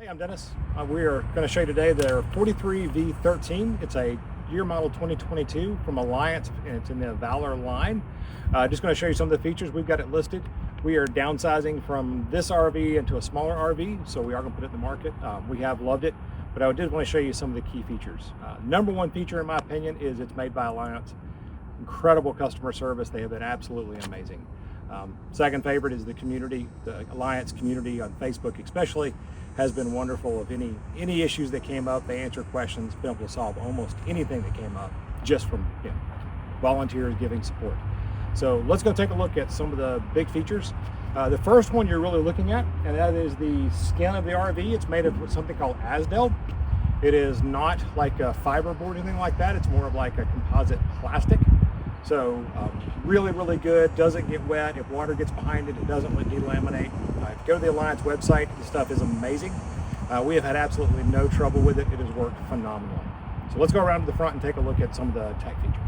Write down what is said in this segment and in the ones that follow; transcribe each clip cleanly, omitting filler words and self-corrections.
Hey, I'm Dennis. We are going to show you today their 43V13. It's a year model 2022 from Alliance, and it's in the Valor line. Just going to show you some of the features. We've got it listed. We are downsizing from this RV into a smaller RV, so we are going to put it in the market. We have loved it, but I did want to show you some of the key features. Number one feature, in my opinion, is it's made by Alliance. Incredible customer service. They have been absolutely amazing. Second favorite is the community. The Alliance community on Facebook especially has been wonderful. Of any issues that came up, they answer questions, been able to solve almost anything that came up just from volunteers giving support. So let's go take a look at some of the big features. The first one you're really looking at, and that is the skin of the RV. It's made of something called Asdel. It is not like a fiberboard or anything like that. It's more of like a composite plastic. So really, really good. Doesn't get wet. If water gets behind it, it doesn't delaminate. Go to the Alliance website. The stuff is amazing. We have had absolutely no trouble with it. It has worked phenomenally. So let's go around to the front and take a look at some of the tech features.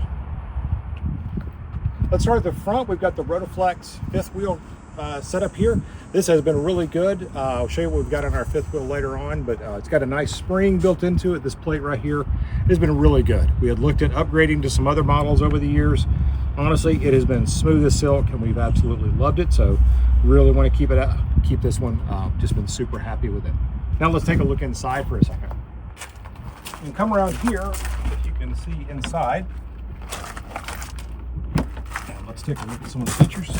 Let's start at the front. We've got the Rotoflex fifth wheel setup here. This has been really good. I'll show you what we've got on our fifth wheel later on, but it's got a nice spring built into it. This plate right here has been really good. We had looked at upgrading to some other models over the years. Honestly, it has been smooth as silk, and we've absolutely loved it. So really want to keep this one. Just been super happy with it. Now let's take a look inside for a second. And come around here, if you can see inside. And let's take a look at some of the features.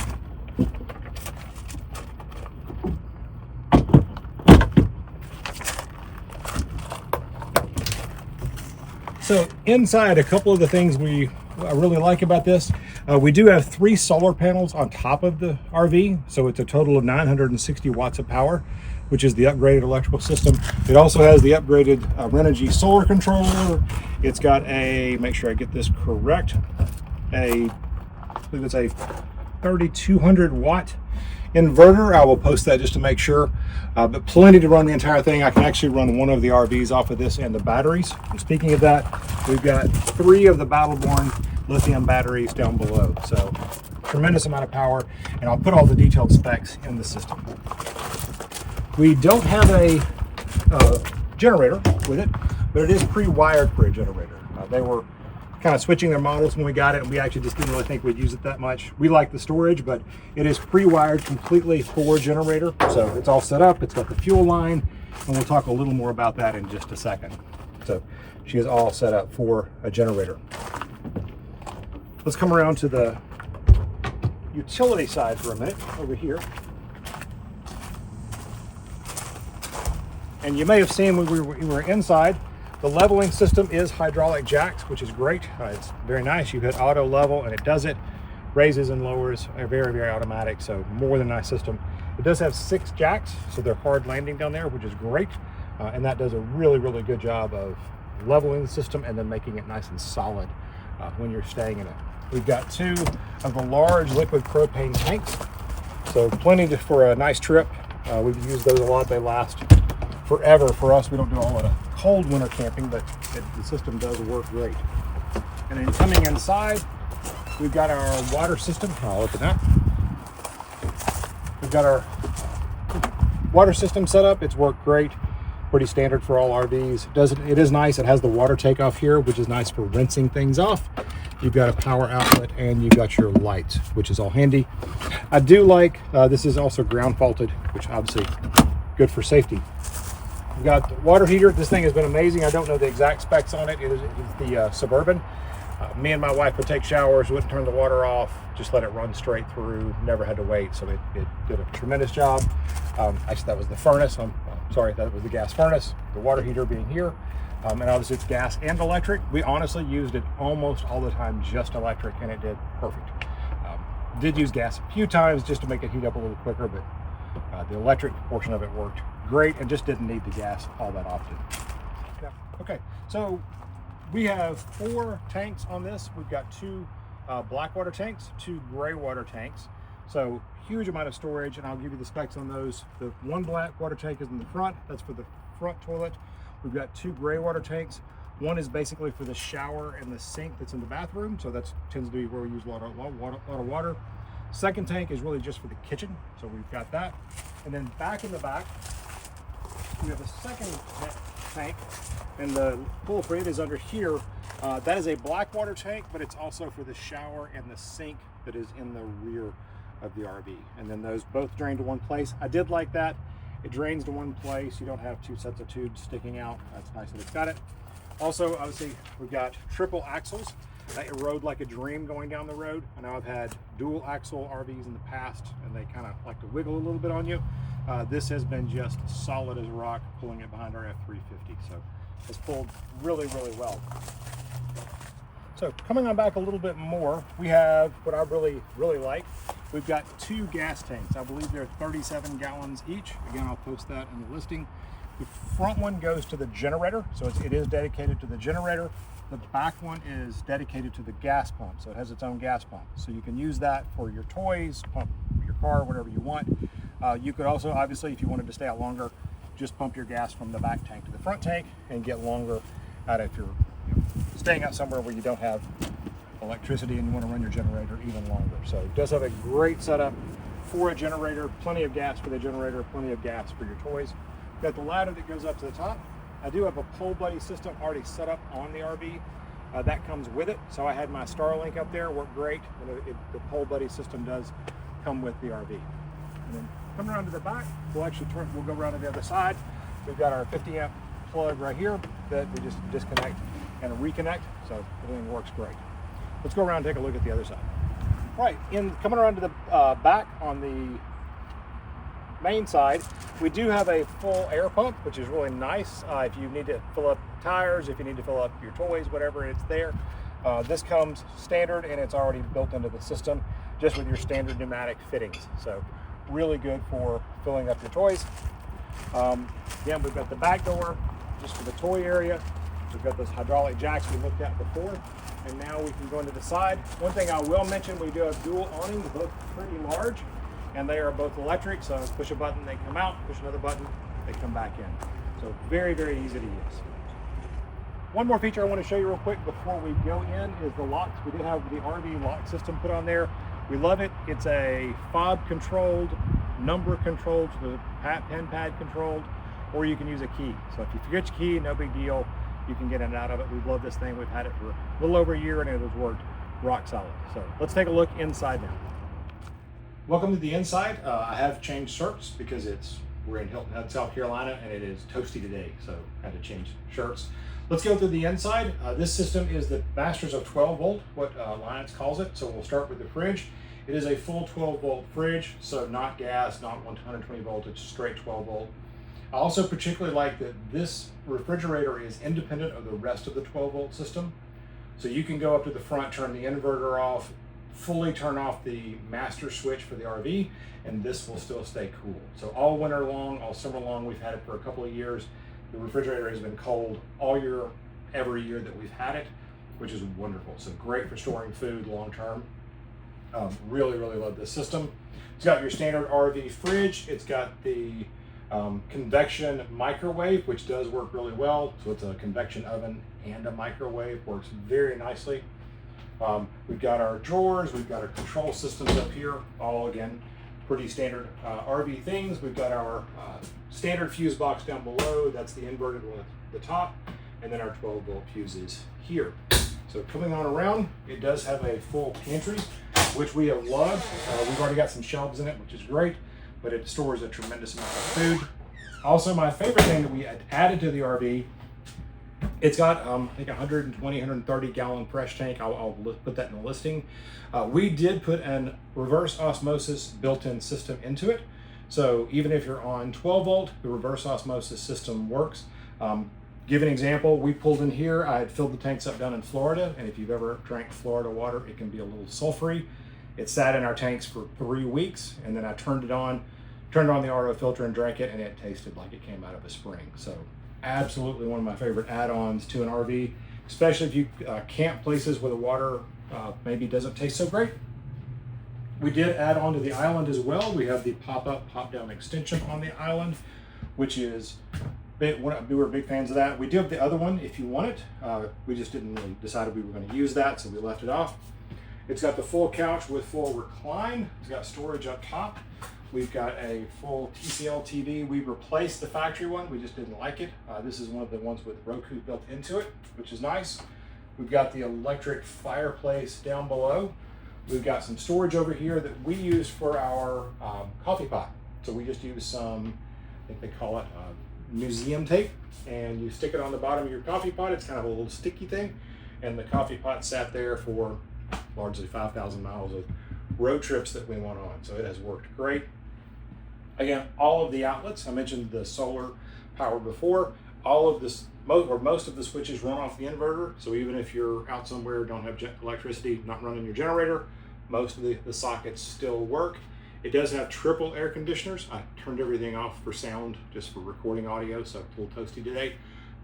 So inside, a couple of the things I really like about this, we do have 3 solar panels on top of the RV, so it's a total of 960 watts of power, which is the upgraded electrical system. It also has the upgraded Renogy solar controller. It's got a, make sure I get this correct, I believe it's a 3200 watt inverter. I will post that just to make sure, but plenty to run the entire thing. I can actually run one of the RVs off of this and the batteries. And speaking of that, we've got 3 of the Battleborn lithium batteries down below. So tremendous amount of power, and I'll put all the detailed specs in the system. We don't have a generator with it, but it is pre-wired for a generator. They were kind of switching their models when we got it, and we actually just didn't really think we'd use it that much. We like the storage, but it is pre-wired completely for a generator. So it's all set up, it's got the fuel line, and we'll talk a little more about that in just a second. So she is all set up for a generator. Let's come around to the utility side for a minute over here. And you may have seen when we were inside, the leveling system is hydraulic jacks, which is great. It's very nice. You hit auto level and it does it. Raises and lowers are very, very automatic, so more than a nice system. It does have 6 jacks, so they're hard landing down there, which is great. And that does a really, really good job of leveling the system and then making it nice and solid when you're staying in it. We've got 2 of the large liquid propane tanks, so plenty for a nice trip. We've used those a lot. They last forever for us. We don't do a lot of cold winter camping, but the system does work great. And then coming inside, we've got our water system. I'll open that. We've got our water system set up. It's worked great. Pretty standard for all RVs. It is nice. It has the water takeoff here, which is nice for rinsing things off. You've got a power outlet and you've got your lights, which is all handy. I do like, this is also ground faulted, which obviously good for safety. We've got the water heater. This thing has been amazing. I don't know the exact specs on it. It is the Suburban. Me and my wife would take showers, wouldn't turn the water off, just let it run straight through, never had to wait. So it did a tremendous job. Actually, that was the furnace. I'm sorry, that was the gas furnace. The water heater being here. And obviously it's gas and electric. We honestly used it almost all the time, just electric, and it did perfect. Did use gas a few times just to make it heat up a little quicker, but the electric portion of it worked great and just didn't need the gas all that often. Okay, so we have 4 tanks on this. We've got 2 black water tanks, 2 gray water tanks. So huge amount of storage, and I'll give you the specs on those. The 1 black water tank is in the front. That's for the front toilet. We've got 2 gray water tanks. One is basically for the shower and the sink that's in the bathroom. So that tends to be where we use a lot of water. Second tank is really just for the kitchen. So we've got that. And then back in the back, we have a second tank, and the pool for it is under here. That is a black water tank, but it's also for the shower and the sink that is in the rear of the RV. And then those both drain to one place. I did like that. It drains to one place. You don't have two sets of tubes sticking out. That's nice that it's got it. Also, obviously, we've got triple axles that erode like a dream going down the road. I know I've had dual axle RVs in the past, and they kind of like to wiggle a little bit on you. This has been just solid as rock, pulling it behind our F-350. So it's pulled really, really well. So coming on back a little bit more, we have what I really, really like. We've got two gas tanks. I believe they're 37 gallons each. Again, I'll post that in the listing. The front one goes to the generator, so it is dedicated to the generator. The back one is dedicated to the gas pump, so it has its own gas pump. So you can use that for your toys, pump your car, whatever you want. You could also, obviously, if you wanted to stay out longer, just pump your gas from the back tank to the front tank and get longer out if you're staying out somewhere where you don't have electricity and you want to run your generator even longer. So it does have a great setup for a generator, plenty of gas for the generator, plenty of gas for your toys. Got the ladder that goes up to the top. I do have a pole buddy system already set up on the RV. That comes with it. So I had my Starlink up there, worked great. The pole buddy system does come with the RV. And then coming around to the back, we'll go around to the other side. We've got our 50 amp plug right here that we just disconnect and reconnect. So everything works great. Let's go around and take a look at the other side. All right, coming around to the back on the main side, we do have a full air pump, which is really nice. If you need to fill up tires, if you need to fill up your toys, whatever, it's there. This comes standard and it's already built into the system just with your standard pneumatic fittings. So really good for filling up your toys. Again, we've got the back door just for the toy area. We've got those hydraulic jacks we looked at before. And now we can go into the side. One thing I will mention, we do have dual awnings, both pretty large, and they are both electric. So push a button, they come out, push another button, they come back in. So very, very easy to use. One more feature I want to show you real quick before we go in is the locks. We do have the RV lock system put on there. We love it. It's a fob controlled, number controlled, the pen pad controlled, or you can use a key. So if you forget your key, no big deal. You can get in and out of it. We love this thing. We've had it for a little over a year and it has worked rock solid. So let's take a look inside now. Welcome to the inside. I have changed shirts because we're in Hilton Head, South Carolina, and it is toasty today, so I had to change shirts. Let's go through the inside. This system is the masters of 12 volt, what Alliance calls it. So we'll start with the fridge. It is a full 12 volt fridge, so not gas, not 120 voltage, straight 12 volt. I also particularly like that this refrigerator is independent of the rest of the 12 volt system. So you can go up to the front, turn the inverter off, fully turn off the master switch for the RV, and this will still stay cool. So all winter long, all summer long, we've had it for a couple of years. The refrigerator has been cold all year, every year that we've had it, which is wonderful. So great for storing food long term. Really, really love this system. It's got your standard RV fridge. It's got the convection microwave, which does work really well. So it's a convection oven and a microwave, works very nicely. We've got our drawers, we've got our control systems up here, all again, pretty standard RV things. We've got our standard fuse box down below, that's the inverted one at the top, and then our 12 volt fuses here. So coming on around, it does have a full pantry, which we have loved. We've already got some shelves in it, which is great, but it stores a tremendous amount of food. Also, my favorite thing that we had added to the RV, it's got, I think, 120, 130 gallon fresh tank. I'll put that in the listing. We did put an reverse osmosis built-in system into it. So even if you're on 12 volt, the reverse osmosis system works. Give an example, we pulled in here, I had filled the tanks up down in Florida, and if you've ever drank Florida water, it can be a little sulfury. It sat in our tanks for 3 weeks, and then I turned on the RO filter and drank it, and it tasted like it came out of a spring. So absolutely one of my favorite add-ons to an RV, especially if you camp places where the water maybe doesn't taste so great. We did add on to the island as well. We have the pop-up, pop-down extension on the island, which is, we were big fans of that. We do have the other one if you want it. We just didn't really decide we were going to use that, so we left it off. It's got the full couch with full recline. It's got storage up top. We've got a full TCL TV. We replaced the factory one. We just didn't like it. This is one of the ones with Roku built into it, which is nice. We've got the electric fireplace down below. We've got some storage over here that we use for our coffee pot. So we just use some, I think they call it museum tape, and you stick it on the bottom of your coffee pot. It's kind of a little sticky thing. And the coffee pot sat there for largely 5,000 miles of road trips that we went on. So it has worked great. Again, all of the outlets, I mentioned the solar power before, all of this, most of the switches run off the inverter. So even if you're out somewhere, don't have electricity, not running your generator, most of the sockets still work. It does have triple air conditioners. I turned everything off for sound, just for recording audio, so it's a little toasty today.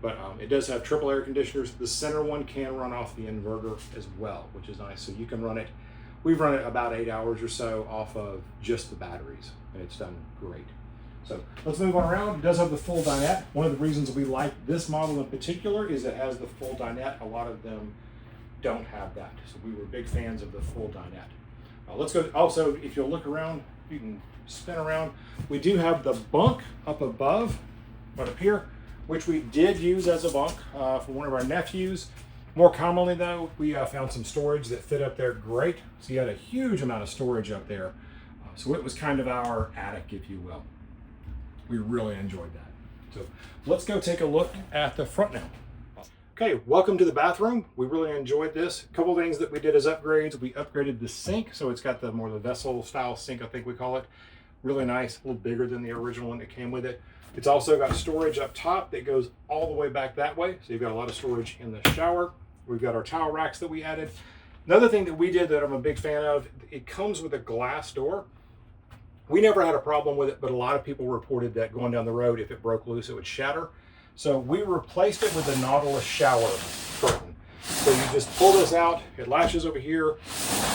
But it does have triple air conditioners. The center one can run off the inverter as well, which is nice. So you can run it, we've run it about 8 hours or so off of just the batteries, and it's done great. So let's move on around. It does have the full dinette. One of the reasons we like this model in particular is it has the full dinette. A lot of them don't have that. So we were big fans of the full dinette. Let's go. Also, if you'll look around, you can spin around. We do have the bunk up above, right up here, which we did use as a bunk for one of our nephews. More commonly though, we found some storage that fit up there great. So you had a huge amount of storage up there. So it was kind of our attic, if you will. We really enjoyed that. So let's go take a look at the front now. Okay, welcome to the bathroom. We really enjoyed this. A couple things that we did as upgrades. We upgraded the sink, so it's got the more the vessel style sink, I think we call it. Really nice, a little bigger than the original one that came with it. It's also got storage up top that goes all the way back that way. So you've got a lot of storage in the shower. We've got our towel racks that we added. Another thing that we did that I'm a big fan of, it comes with a glass door. We never had a problem with it, but a lot of people reported that going down the road, if it broke loose, it would shatter. So we replaced it with a Nautilus shower curtain. So you just pull this out, it latches over here,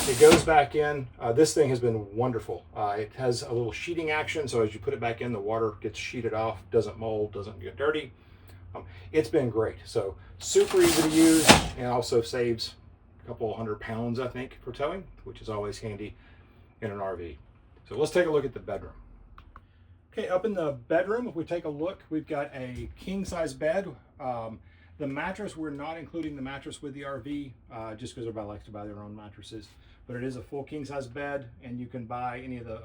it goes back in. This thing has been wonderful. It has a little sheeting action, so as you put it back in, the water gets sheeted off, doesn't mold, doesn't get dirty. It's been great. So super easy to use, and also saves a couple 100 pounds, I think, for towing, which is always handy in an RV. So let's take a look at the bedroom. Okay, up in the bedroom, if we take a look, we've got a king size bed. The mattress, we're not including the mattress with the RV, just because everybody likes to buy their own mattresses. But it is a full king size bed, and you can buy any of the,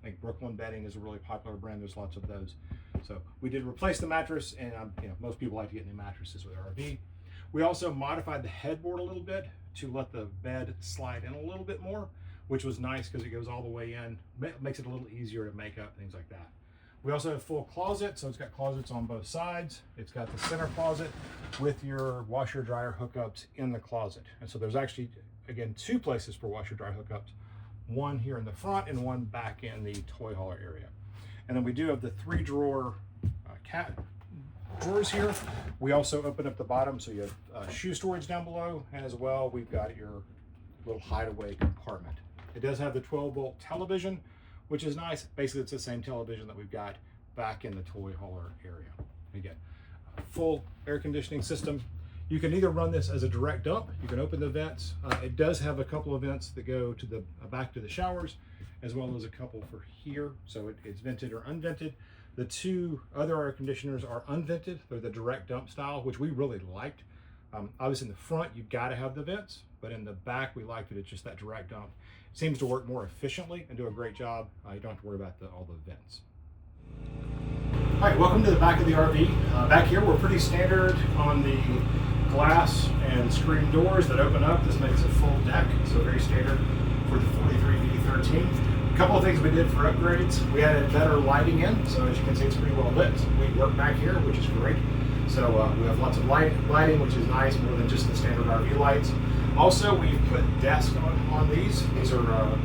like Brooklyn Bedding is a really popular brand. There's lots of those. So we did replace the mattress, and most people like to get new mattresses with RV. We also modified the headboard a little bit to let the bed slide in a little bit more, which was nice because it goes all the way in. Makes it a little easier to make up, things like that. We also have full closet, so it's got closets on both sides. It's got the center closet with your washer dryer hookups in the closet. And so there's actually, again, 2 places for washer dryer hookups. One here in the front and one back in the toy hauler area. And then we do have the 3-drawer cat drawers here. We also open up the bottom, so you have shoe storage down below, and as well, we've got your little hideaway compartment. It does have the 12-volt television, which is nice. Basically, it's the same television that we've got back in the toy hauler area. Again, full air conditioning system. You can either run this as a direct dump. You can open the vents. It does have a couple of vents that go to the back to the showers, as well as a couple for here. So it's vented or unvented. The 2 other air conditioners are unvented. They're the direct dump style, which we really liked. Obviously in the front, you've got to have the vents, but in the back, we liked it. It's just that direct dump. It seems to work more efficiently and do a great job. You don't have to worry about all the vents. All right, welcome to the back of the RV. Back here, we're pretty standard on the glass and screen doors that open up. This makes a full deck, so very standard for the 43V13. A couple of things we did for upgrades. We added better lighting in, so as you can see, it's pretty well lit. We work back here, which is great. So we have lots of lighting, which is nice, more than just the standard RV lights. Also, we've put desks on these. These are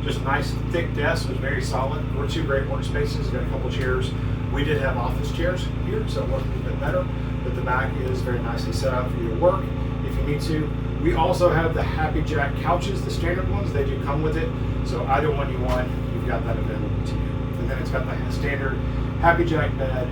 just nice, thick desks, with very solid. We're 2 great workspaces. Got a couple chairs. We did have office chairs here, so it worked a little bit better. But the back is very nicely set up for you to work if you need to. We also have the Happy Jack couches, the standard ones. They do come with it. So either one you want, you've got that available to you. And then it's got the standard Happy Jack bed